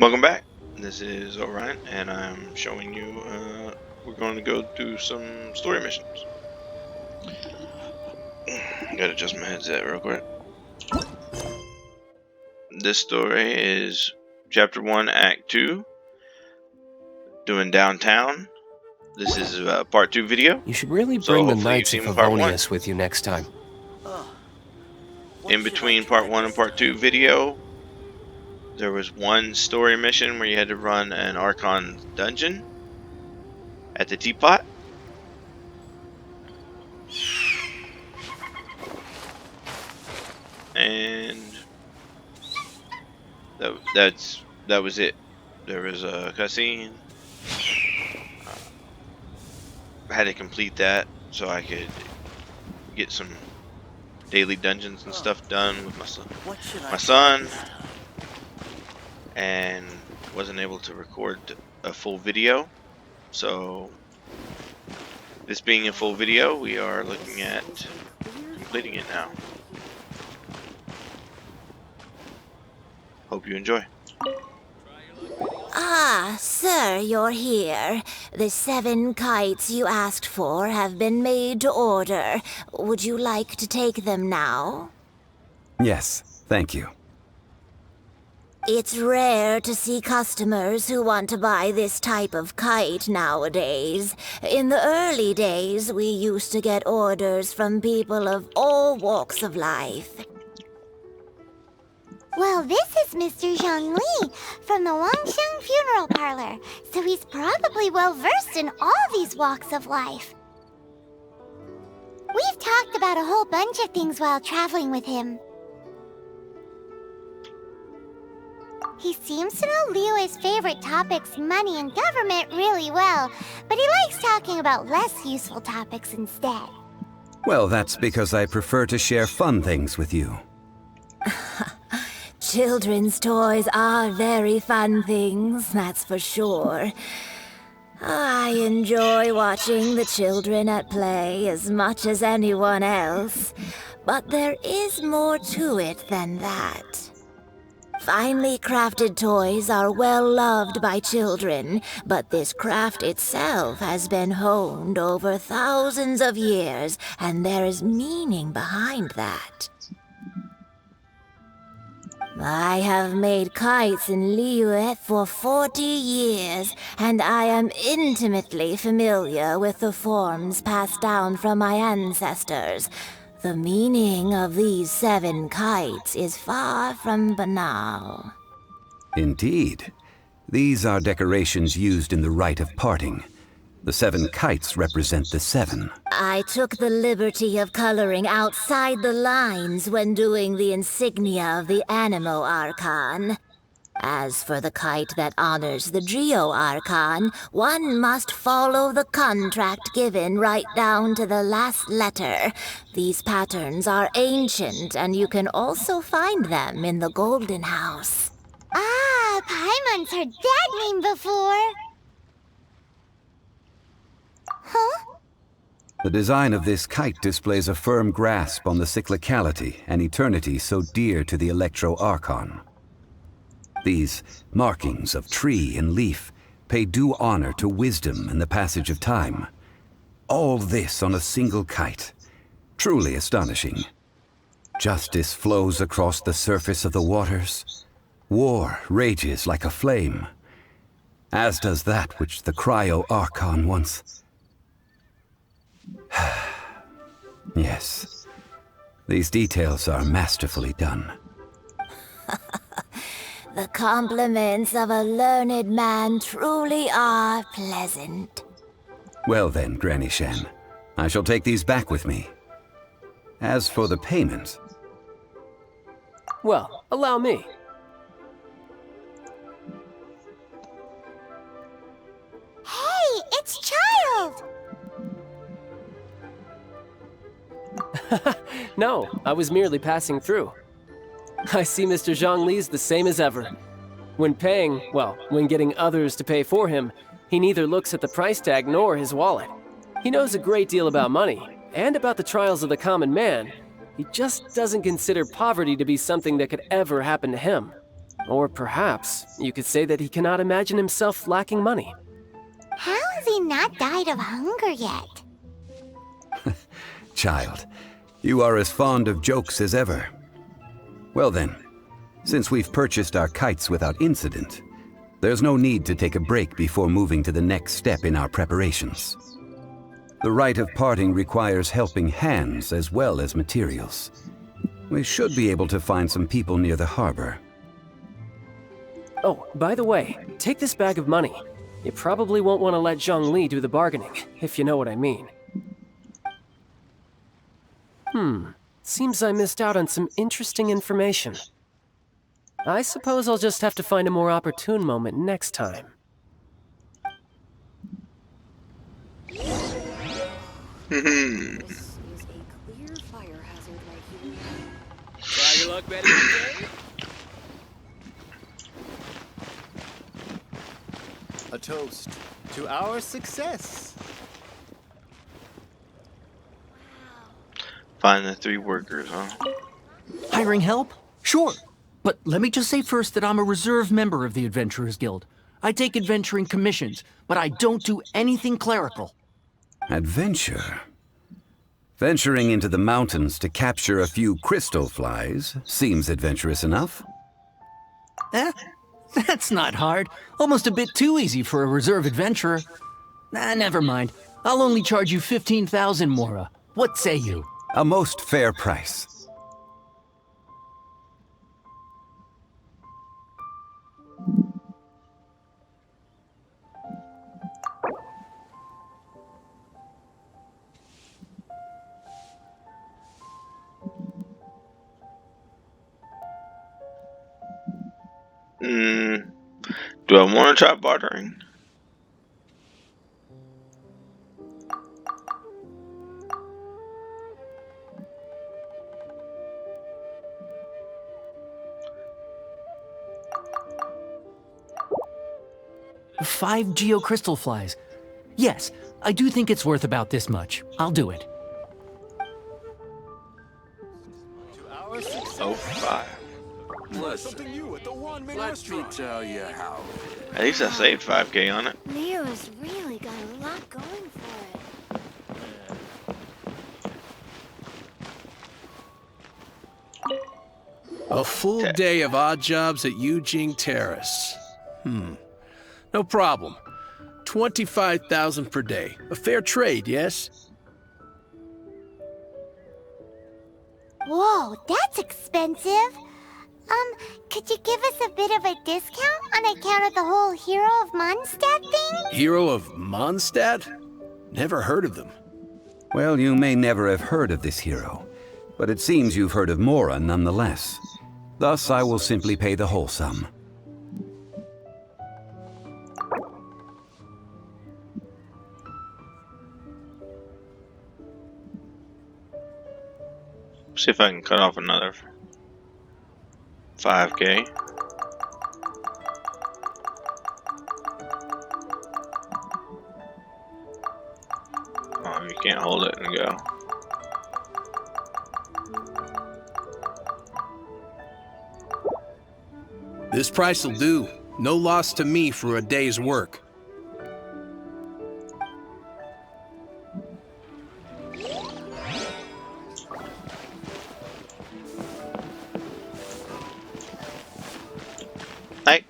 Welcome back. This is Orion, and I'm showing you. We're going to go do some story missions. Gotta adjust my headset real quick. This story is Chapter 1, Act 2, doing downtown. This is part 2 video. You should really So bring the hopefully you've Knights of seen part 1. Favonius with you next time. In between part 1 and part 2 video, there was one story mission where you had to run an Archon dungeon at the teapot. And that was it. There was a cutscene. I had to complete that so I could get some daily dungeons and stuff done with my son, and wasn't able to record a full video. So this being a full video, we are looking at completing it now. Hope you enjoy. Ah, sir, you're here. The 7 kites you asked for have been made to order. Would you like to take them now? Yes, thank you. It's rare to see customers who want to buy this type of kite nowadays. In the early days, we used to get orders from people of all walks of life. Well, this is Mr. Zhang Li from the Wangsheng Funeral Parlor, so he's probably well-versed in all these walks of life. We've talked about a whole bunch of things while traveling with him. He seems to know Liyue's favorite topics, money and government, really well, but he likes talking about less useful topics instead. Well, that's because I prefer to share fun things with you. Children's toys are very fun things, that's for sure. I enjoy watching the children at play as much as anyone else, but there is more to it than that. Finely crafted toys are well loved by children, but this craft itself has been honed over thousands of years, and there is meaning behind that. I have made kites in Liyue for 40 years, and I am intimately familiar with the forms passed down from my ancestors. The meaning of these 7 kites is far from banal. Indeed. These are decorations used in the rite of parting. The 7 kites represent the 7. I took the liberty of coloring outside the lines when doing the insignia of the Animo Archon. As for the kite that honors the Geo Archon, one must follow the contract given right down to the last letter. These patterns are ancient, and you can also find them in the Golden House. Ah, Paimon's heard that name before. Huh? The design of this kite displays a firm grasp on the cyclicality and eternity so dear to the Electro Archon. These markings of tree and leaf pay due honor to wisdom and the passage of time. All this on a single kite. Truly astonishing. Justice flows across the surface of the waters. War rages like a flame. As does that which the Cryo Archon once... Yes. These details are masterfully done. The compliments of a learned man truly are pleasant. Well then, Granny Shen, I shall take these back with me. As for the payment... Well, allow me. Hey, it's Child! No, I was merely passing through. I see Mr. Zhang Li's the same as ever. When paying, well, when getting others to pay for him, he neither looks at the price tag nor his wallet. He knows a great deal about money, and about the trials of the common man. He just doesn't consider poverty to be something that could ever happen to him. Or perhaps you could say that he cannot imagine himself lacking money. How has he not died of hunger yet? Child, you are as fond of jokes as ever. Well then, since we've purchased our kites without incident, there's no need to take a break before moving to the next step in our preparations. The rite of parting requires helping hands as well as materials. We should be able to find some people near the harbor. Oh, by the way, take this bag of money. You probably won't want to let Zhongli do the bargaining, if you know what I mean. Seems I missed out on some interesting information. I suppose I'll just have to find a more opportune moment next time. This is a clear fire hazard right here. Try your luck, Betty, okay? A toast to our success. Find the 3 workers, huh? Hiring help? Sure. But let me just say first that I'm a reserve member of the Adventurers Guild. I take adventuring commissions, but I don't do anything clerical. Adventure? Venturing into the mountains to capture a few crystal flies seems adventurous enough. That's not hard. Almost a bit too easy for a reserve adventurer. Never mind. I'll only charge you 15,000 Mora. What say you? A most fair price. Do I want to try bartering? Five geocrystal flies. Yes, I do think it's worth about this much. I'll do it. To our success. Oh, 5. Something new at the Wanming restaurant. Tell you how. At least I saved 5K on it. Leo's really got a lot going for it. A full day of odd jobs at Yujing Terrace. No problem. 25,000 per day. A fair trade, yes? Whoa, that's expensive. Could you give us a bit of a discount on account of the whole Hero of Mondstadt thing? Hero of Mondstadt? Never heard of them. Well, you may never have heard of this hero, but it seems you've heard of Mora nonetheless. Thus, I will simply pay the whole sum. See if I can cut off another 5K. Oh, you can't hold it and go. This price will do. No loss to me for a day's work. Hey.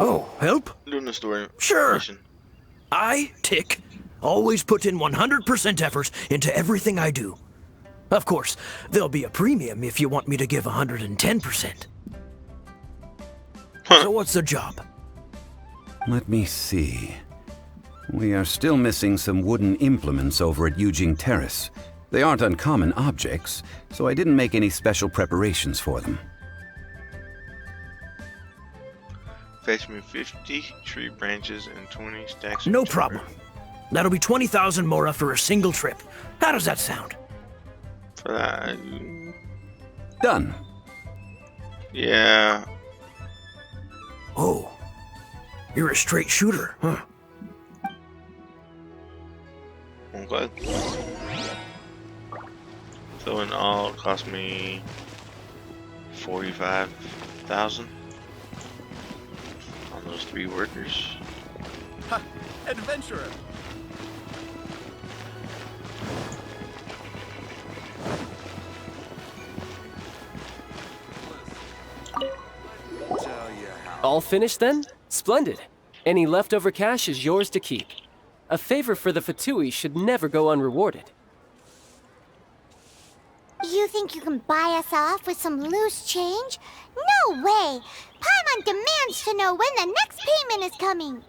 Oh, help? Doing the story. Sure. Mission. I, Tick, always put in 100% effort into everything I do. Of course, there'll be a premium if you want me to give 110%. So what's the job? Let me see. We are still missing some wooden implements over at Yujing Terrace. They aren't uncommon objects, so I didn't make any special preparations for them. Fetch me 50 tree branches and 20 stacks of No timber. problem. That'll be 20,000 Mora for a single trip. How does that sound? For that, Done. yeah. Oh, you're a straight shooter, huh? Okay. So in all, it cost me 45,000 on those 3 workers. Ha! Adventurer! All finished then? Splendid. Any leftover cash is yours to keep. A favor for the Fatui should never go unrewarded. You think you can buy us off with some loose change? No way! Paimon demands to know when the next payment is coming!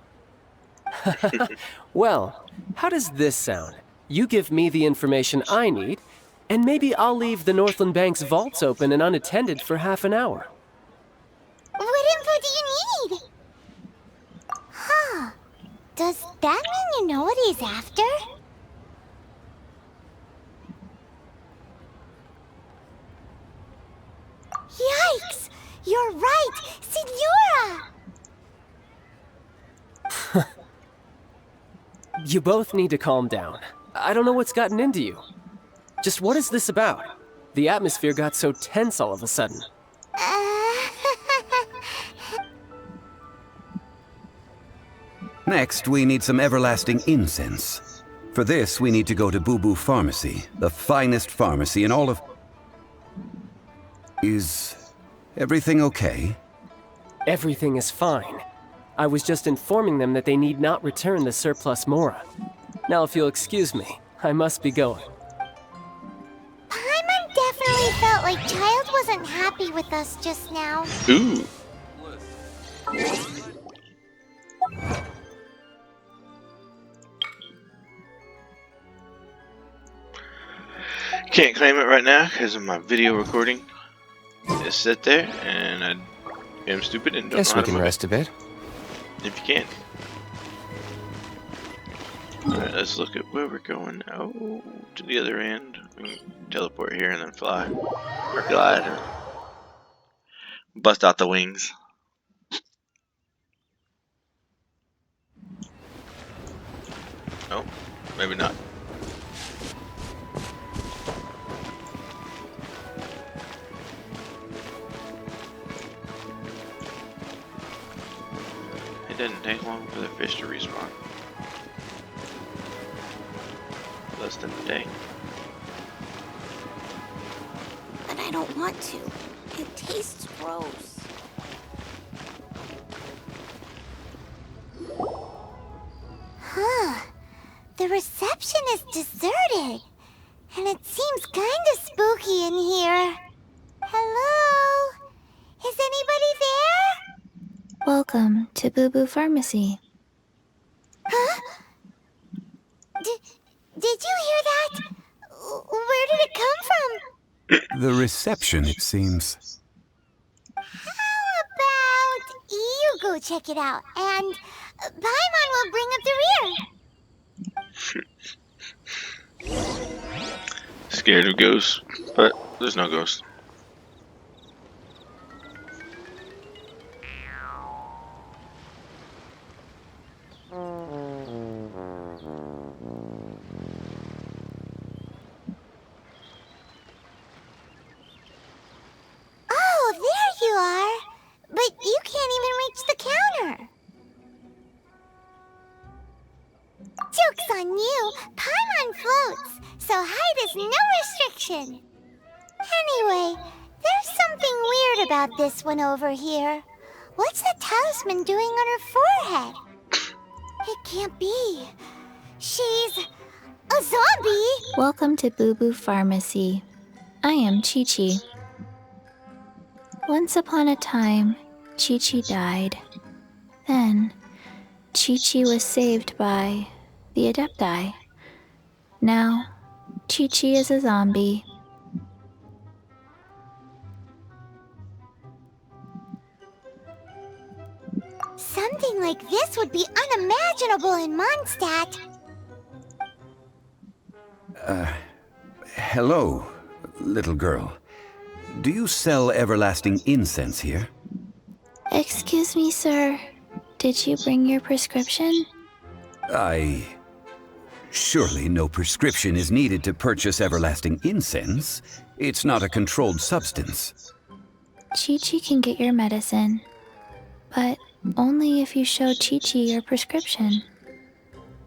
Well, how does this sound? You give me the information I need, and maybe I'll leave the Northland Bank's vaults open and unattended for half an hour. What info do you need? Huh. Does that mean you know what he's after? Yikes! You're right! Signora! You both need to calm down. I don't know what's gotten into you. Just what is this about? The atmosphere got so tense all of a sudden. Next, we need some everlasting incense. For this, we need to go to Boo Boo Pharmacy, the finest pharmacy in all of... Is everything okay? Everything is fine. I was just informing them that they need not return the surplus Mora. Now, if you'll excuse me, I must be going. Paimon definitely felt like Child wasn't happy with us just now. Ooh. Can't claim it right now because of my video recording. Just sit there, and I am stupid and don't Guess know we how to can move rest a bit. if you can. Alright, let's look at where we're going now. To the other end. We can teleport here and then fly. Or glide. Or bust out the wings. Oh, maybe not. It didn't take long for the fish to respawn. Less than a day. But I don't want to. It tastes gross. Huh. The reception is deserted. And it seems kinda spooky in here. Hello? Is anybody there? Welcome to Boo Boo Pharmacy. Huh? Did you hear that? Where did it come from? The reception, it seems. How about you go check it out, and Paimon will bring up the rear. Scared of ghosts, but there's no ghost. Oh, there you are. But you can't even reach the counter. Joke's on you. Paimon floats, so height is no restriction. Anyway, there's something weird about this one over here. What's the talisman doing on her forehead? It can't be. She's a zombie. Welcome to Boo Boo Pharmacy. I am Ch.1. Once upon a time, Ch.1 died. Then, Ch.1 was saved by the Adepti. Now, Ch.1 is a zombie. Something like this would be unimaginable in Mondstadt. Hello, little girl. Do you sell everlasting incense here? Excuse me, sir. Did you bring your prescription? Surely no prescription is needed to purchase everlasting incense. It's not a controlled substance. Chi-Chi can get your medicine, but only if you show Chi-Chi your prescription.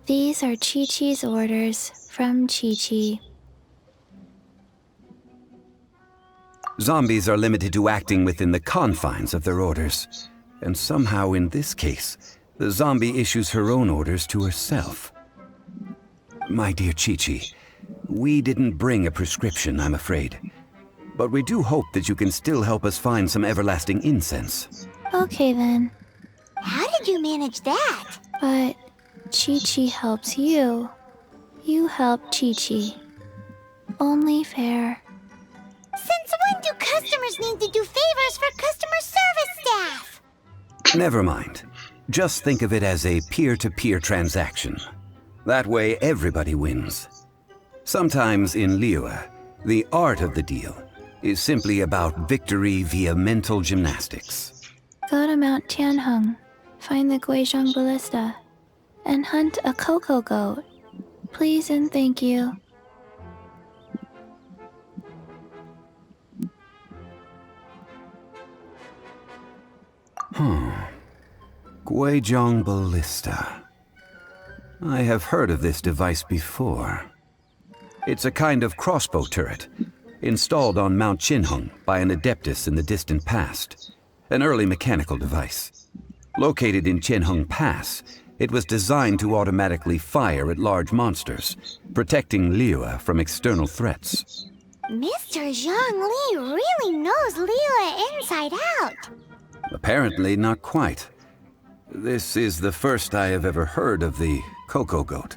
These are Chi-Chi's orders from Chi-Chi. Zombies are limited to acting within the confines of their orders. And somehow in this case, the zombie issues her own orders to herself. My dear Chi-Chi, we didn't bring a prescription, I'm afraid. But we do hope that you can still help us find some everlasting incense. Okay then. How did you manage that? But Chi-Chi helps you. You help Chi-Chi. Only fair. Since when do customers need to do favors for customer service staff? Never mind. Just think of it as a peer-to-peer transaction. That way everybody wins. Sometimes in Liyue, the art of the deal is simply about victory via mental gymnastics. Go to Mount Tianheng, find the Guizhong Ballista, and hunt a cocoa goat. Please and thank you. Guizhong Ballista. I have heard of this device before. It's a kind of crossbow turret, installed on Mount Tianheng by an adeptus in the distant past. An early mechanical device. Located in Tianheng Pass, it was designed to automatically fire at large monsters, protecting Liyue from external threats. Mr. Zhongli really knows Liyue inside out. Apparently not quite. This is the first I have ever heard of the cocoa goat.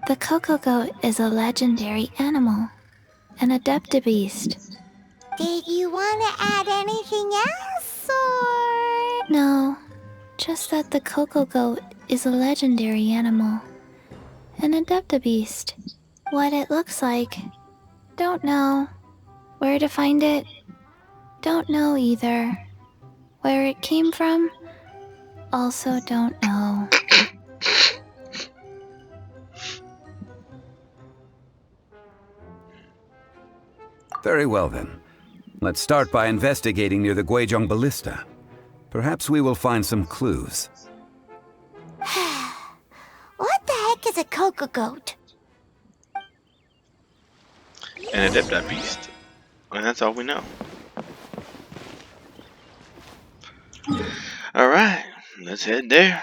The cocoa goat is a legendary animal, an adeptabeast. Did you want to add anything else, or...? No, just that the cocoa goat is a legendary animal, an adeptabeast. What it looks like, don't know. Where to find it, don't know either. Where it came from, also don't know. Very well then. Let's start by investigating near the Guizhong Ballista. Perhaps we will find some clues. What the heck is a cocoa goat? An adept beast. And that's all we know. Alright, let's head there.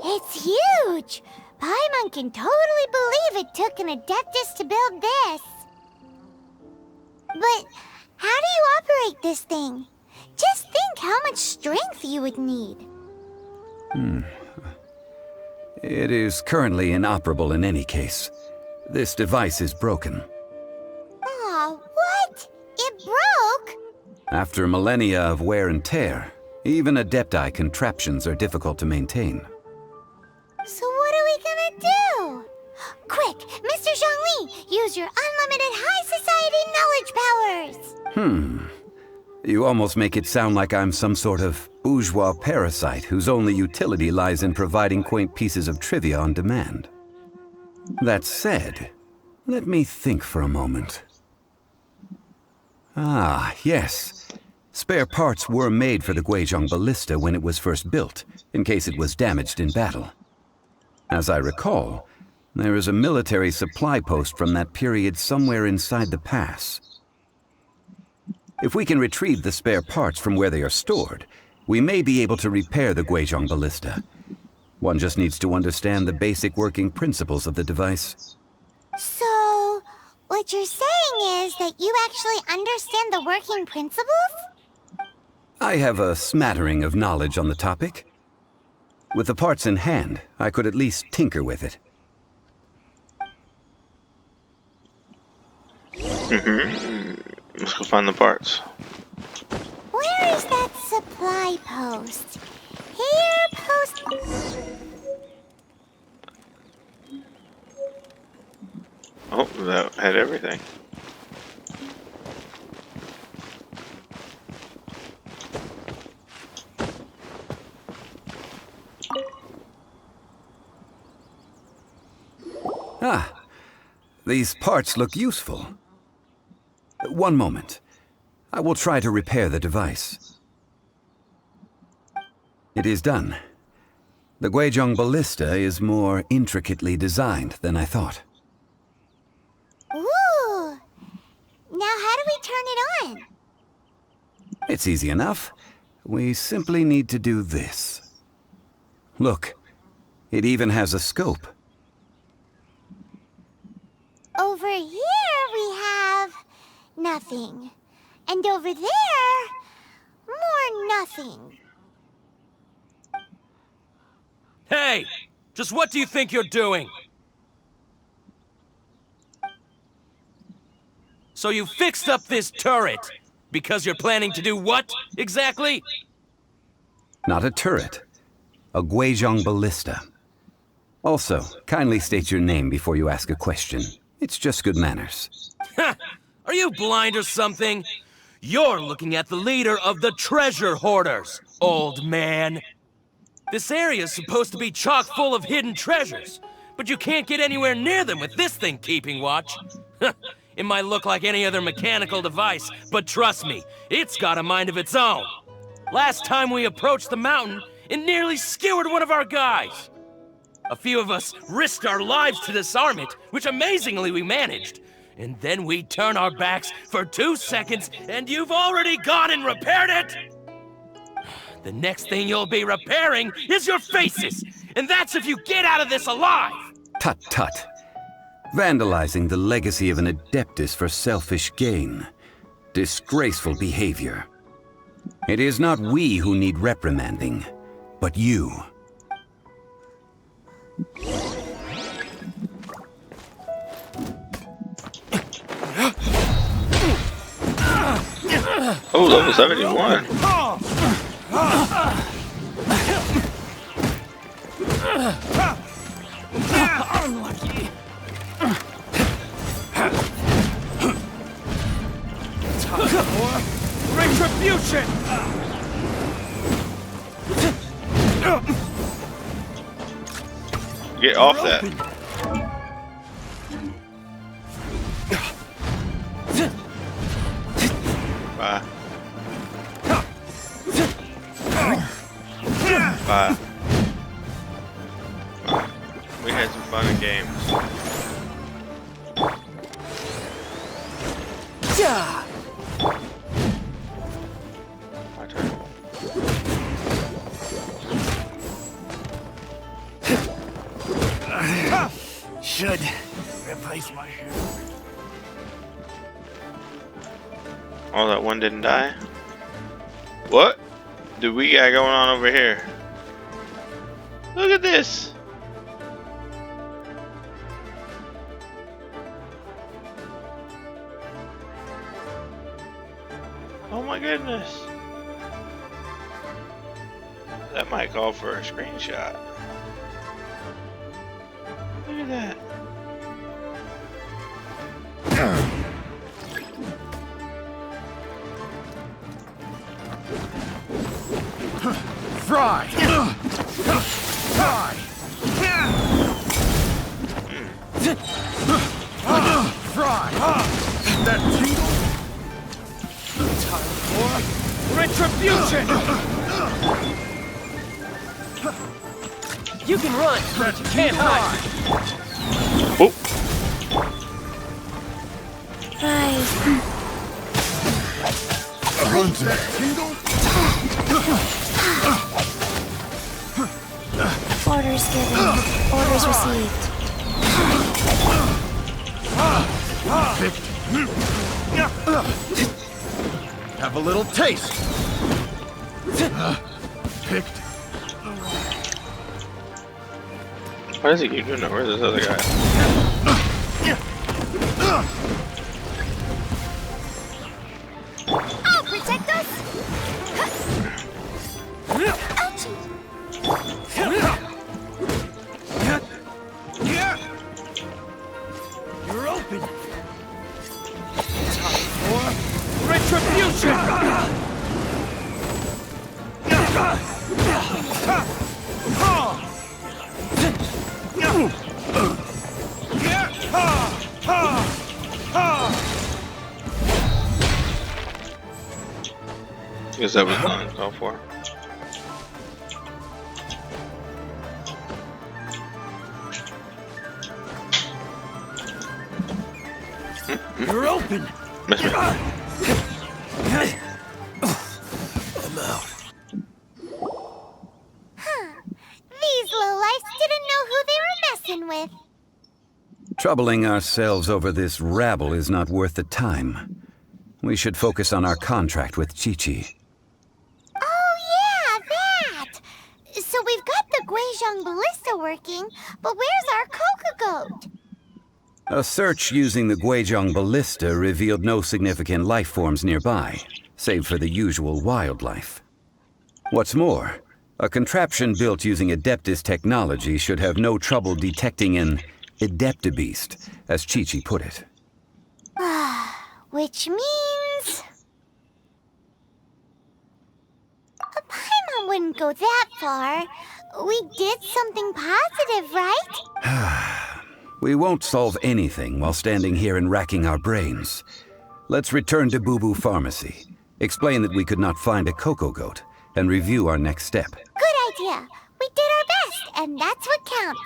It's huge! Paimon can totally believe it took an adeptus to build this. But how do you operate this thing? Just think how much strength you would need. It is currently inoperable in any case. This device is broken. Aw, what? It broke? After millennia of wear and tear, even adepti contraptions are difficult to maintain. So what are we gonna do? Quick, Mr. Zhongli, use your unlimited high society knowledge powers! You almost make it sound like I'm some sort of bourgeois parasite whose only utility lies in providing quaint pieces of trivia on demand. That said, let me think for a moment. Ah, yes. Spare parts were made for the Guizhong Ballista when it was first built, in case it was damaged in battle. As I recall, there is a military supply post from that period somewhere inside the pass. If we can retrieve the spare parts from where they are stored, we may be able to repair the Guizhong Ballista. One just needs to understand the basic working principles of the device. So, What you're saying is that you actually understand the working principles? I have a smattering of knowledge on the topic. With the parts in hand, I could at least tinker with it. Let's go find the parts. Where is that supply post? Here, post... Oh, that had everything. Ah, these parts look useful. One moment. I will try to repair the device. It is done. The Guizhong ballista is more intricately designed than I thought. Ooh! Now how do we turn it on? It's easy enough. We simply need to do this. Look, it even has a scope. Over here we have... nothing. And over there... more nothing. Hey! Just what do you think you're doing? So you fixed up this turret because you're planning to do what, exactly? Not a turret. A Guizhong ballista. Also, kindly state your name before you ask a question. It's just good manners. Ha! Are you blind or something? You're looking at the leader of the treasure hoarders, old man. This area's supposed to be chock full of hidden treasures, but you can't get anywhere near them with this thing keeping watch. It might look like any other mechanical device, but trust me, it's got a mind of its own. Last time we approached the mountain, it nearly skewered one of our guys. A few of us risked our lives to disarm it, which amazingly we managed. And then we turn our backs for 2 seconds, and you've already gone and repaired it! The next thing you'll be repairing is your faces! And that's if you get out of this alive! Tut tut. Vandalizing the legacy of an Adeptus for selfish gain. Disgraceful behavior. It is not we who need reprimanding, but you. Oh, level 71. Unlucky. Retribution! Get off that. Bye. Bye. We had some fun in games. My turn. Should replace my hair. Oh, that one didn't die? What do we got going on over here? Look at this! Oh my goodness! That might call for a screenshot. Look at that. Fry! Fry! Fry! That tingle? Time for retribution! You can run, but you can't hide. Oh! Rise. That tingle? Orders given. Orders received. Have a little taste. Picked. Why does he keep doing that? Where's this other guy? I'll protect us! Ouchie! You're open. Time for retribution! Guess that was uncalled for. You're open. Miss me. I'm out. These lowlifes didn't know who they were messing with. Troubling ourselves over this rabble is not worth the time. We should focus on our contract with Ch.1. Oh yeah, that! So we've got the Guizhong ballista working, but where's our Coca-Goat? A search using the Guizhong ballista revealed no significant life forms nearby, save for the usual wildlife. What's more, a contraption built using Adeptus technology should have no trouble detecting an Adeptabeast, as Ch.1 put it. Which means... a Paimon wouldn't go that far. We did something positive, right? We won't solve anything while standing here and racking our brains. Let's return to Boo Boo Pharmacy, explain that we could not find a Coco-Goat, and review our next step. Good idea. We did our best, and that's what counts.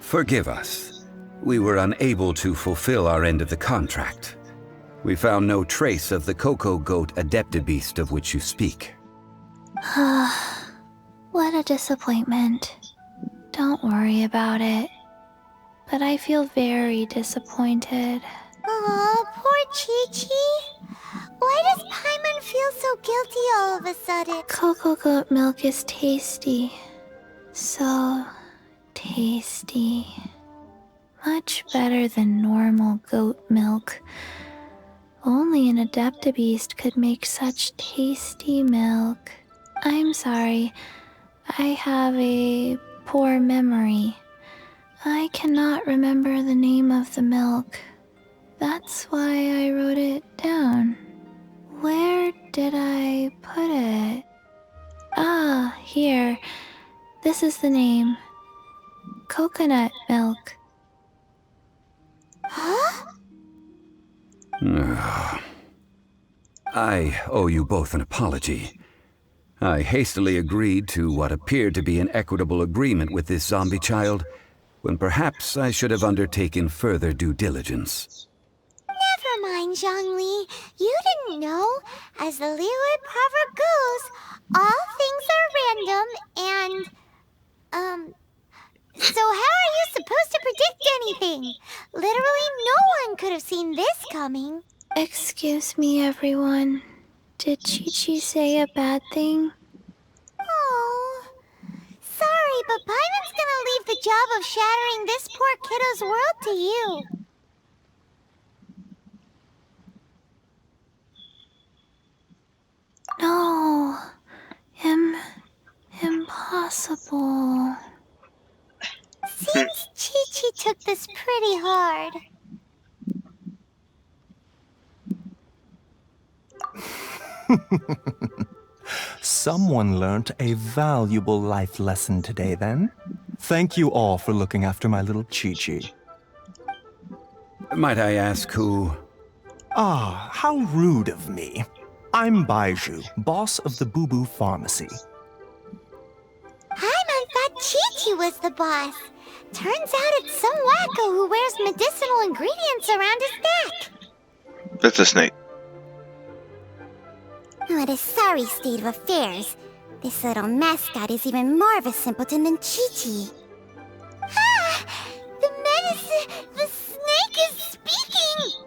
Forgive us. We were unable to fulfill our end of the contract. We found no trace of the Coco-Goat Adeptabeast of which you speak. What a disappointment. Don't worry about it. But I feel very disappointed. Aw, poor Chi-Chi. Why does Paimon feel so guilty all of a sudden? Coco-Goat milk is tasty. So tasty. Much better than normal goat milk. Only an Adeptabeast could make such tasty milk. I'm sorry. I have a poor memory. I cannot remember the name of the milk. That's why I wrote it down. Where did I put it? Ah, here. This is the name. Coconut milk. Huh? I owe you both an apology. I hastily agreed to what appeared to be an equitable agreement with this zombie child, when perhaps I should have undertaken further due diligence. Never mind, Zhongli. You didn't know. As the Liyue proverb goes, all things are random and, so how are you supposed to predict anything? Literally no one could have seen this coming. Excuse me, everyone. Did Ch.1 say a bad thing? Oh, sorry, but Paimon's gonna leave the job of shattering this poor kiddo's world to you. No. Impossible. Seems Chi-Chi took this pretty hard. Someone learnt a valuable life lesson today, then. Thank you all for looking after my little Chi-Chi. Might I ask who? Ah, how rude of me. I'm Baiju, boss of the Boo Boo Pharmacy. I thought Chi-Chi was the boss. Turns out it's some wacko who wears medicinal ingredients around his neck. That's a snake. What a sorry state of affairs. This little mascot is even more of a simpleton than Chi-Chi. Ah! The medicine... The snake is speaking!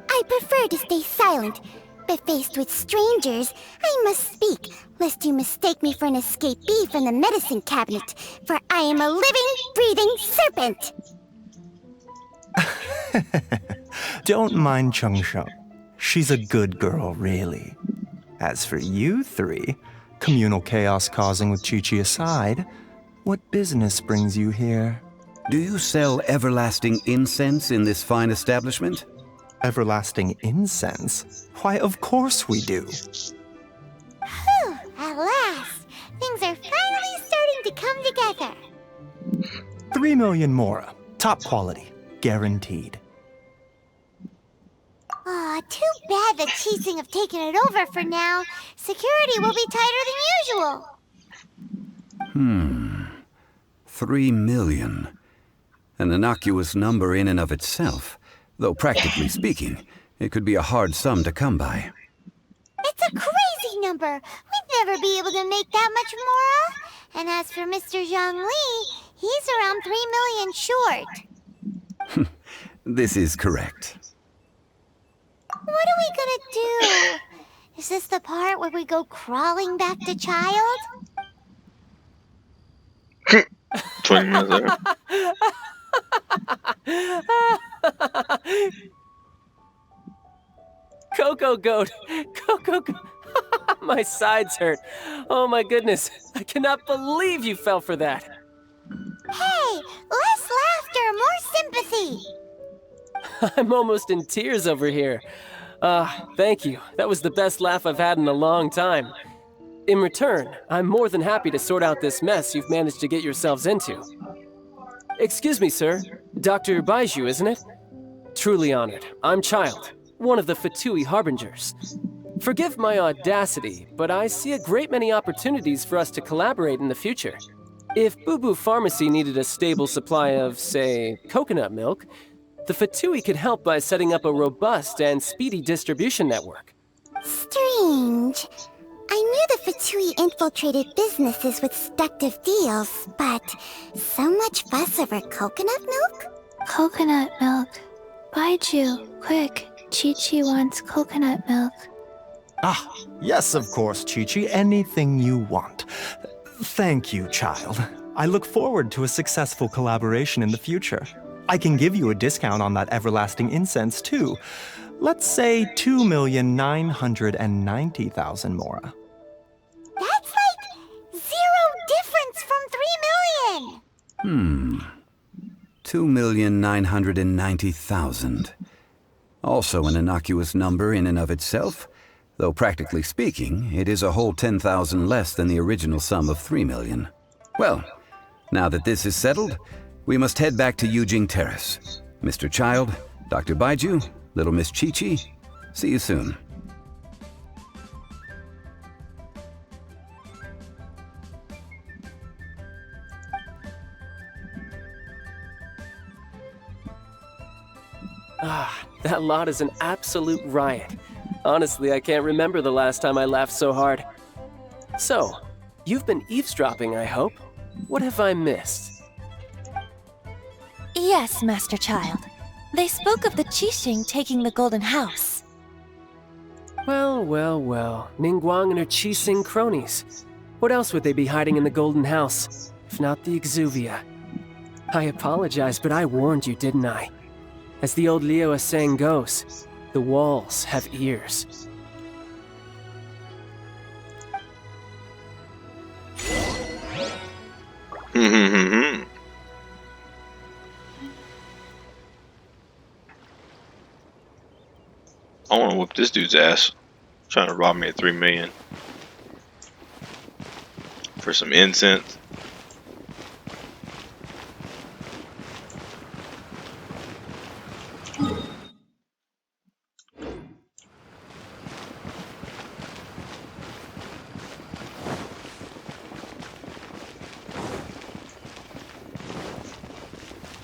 I prefer to stay silent, but faced with strangers, I must speak, lest you mistake me for an escapee from the medicine cabinet, for I am a living, breathing serpent! Don't mind Chung-Sheng. She's a good girl, really. As for you three, communal chaos causing with Chi-Chi aside, what business brings you here? Do you sell everlasting incense in this fine establishment? Everlasting incense? Why, of course we do. Whew, at last! Things are finally starting to come together. 3 million mora. Top quality. Guaranteed. Aw, too bad the Qixing have taken it over for now. Security will be tighter than usual. 3 million. An innocuous number in and of itself, though practically speaking, it could be a hard sum to come by. It's a crazy number. We'd never be able to make that much mora. And as for Mr. Zhang Li, he's around 3 million short. This is correct. What are we gonna do? Is this the part where we go crawling back to child? 20 minutes later. Coco Goat! Coco Goat! My sides hurt. Oh my goodness. I cannot believe you fell for that. Hey, less laughter, more sympathy. I'm almost in tears over here. Thank you. That was the best laugh I've had in a long time. In return, I'm more than happy to sort out this mess you've managed to get yourselves into. Excuse me, sir. Dr. Baiju, isn't it? Truly honored. I'm Child, one of the Fatui Harbingers. Forgive my audacity, but I see a great many opportunities for us to collaborate in the future. If Boo Boo Pharmacy needed a stable supply of, say, coconut milk, the Fatui could help by setting up a robust and speedy distribution network. Strange. I knew the Fatui infiltrated businesses with seductive deals, but so much fuss over coconut milk? Coconut milk. Baiju, quick. Chi-Chi wants coconut milk. Ah, yes, of course, Chi-Chi. Anything you want. Thank you, Child. I look forward to a successful collaboration in the future. I can give you a discount on that everlasting incense, too. Let's say 2,990,000 mora. That's like 0 difference from 3 million! 2,990,000. Also an innocuous number in and of itself, though practically speaking, it is a whole 10,000 less than the original sum of 3 million. Well, now that this is settled, we must head back to Yujing Terrace. Mr. Child, Dr. Baiju, little Miss Chi-Chi, see you soon. That lot is an absolute riot. Honestly, I can't remember the last time I laughed so hard. So, you've been eavesdropping, I hope. What have I missed? Yes, Master Child. They spoke of the Qixing taking the Golden House. Well, well, well. Ningguang and her Qixing cronies. What else would they be hiding in the Golden House, if not the Exuvia? I apologize, but I warned you, didn't I? As the old Liu saying goes, the walls have ears. I want to whoop this dude's ass. Trying to rob me at 3 million for some incense.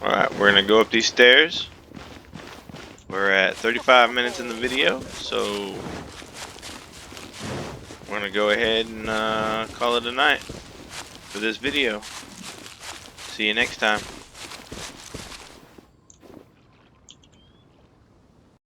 Alright, we're gonna go up these stairs. We're at 35 minutes in the video, so we're gonna go ahead and call it a night for this video. See you next time.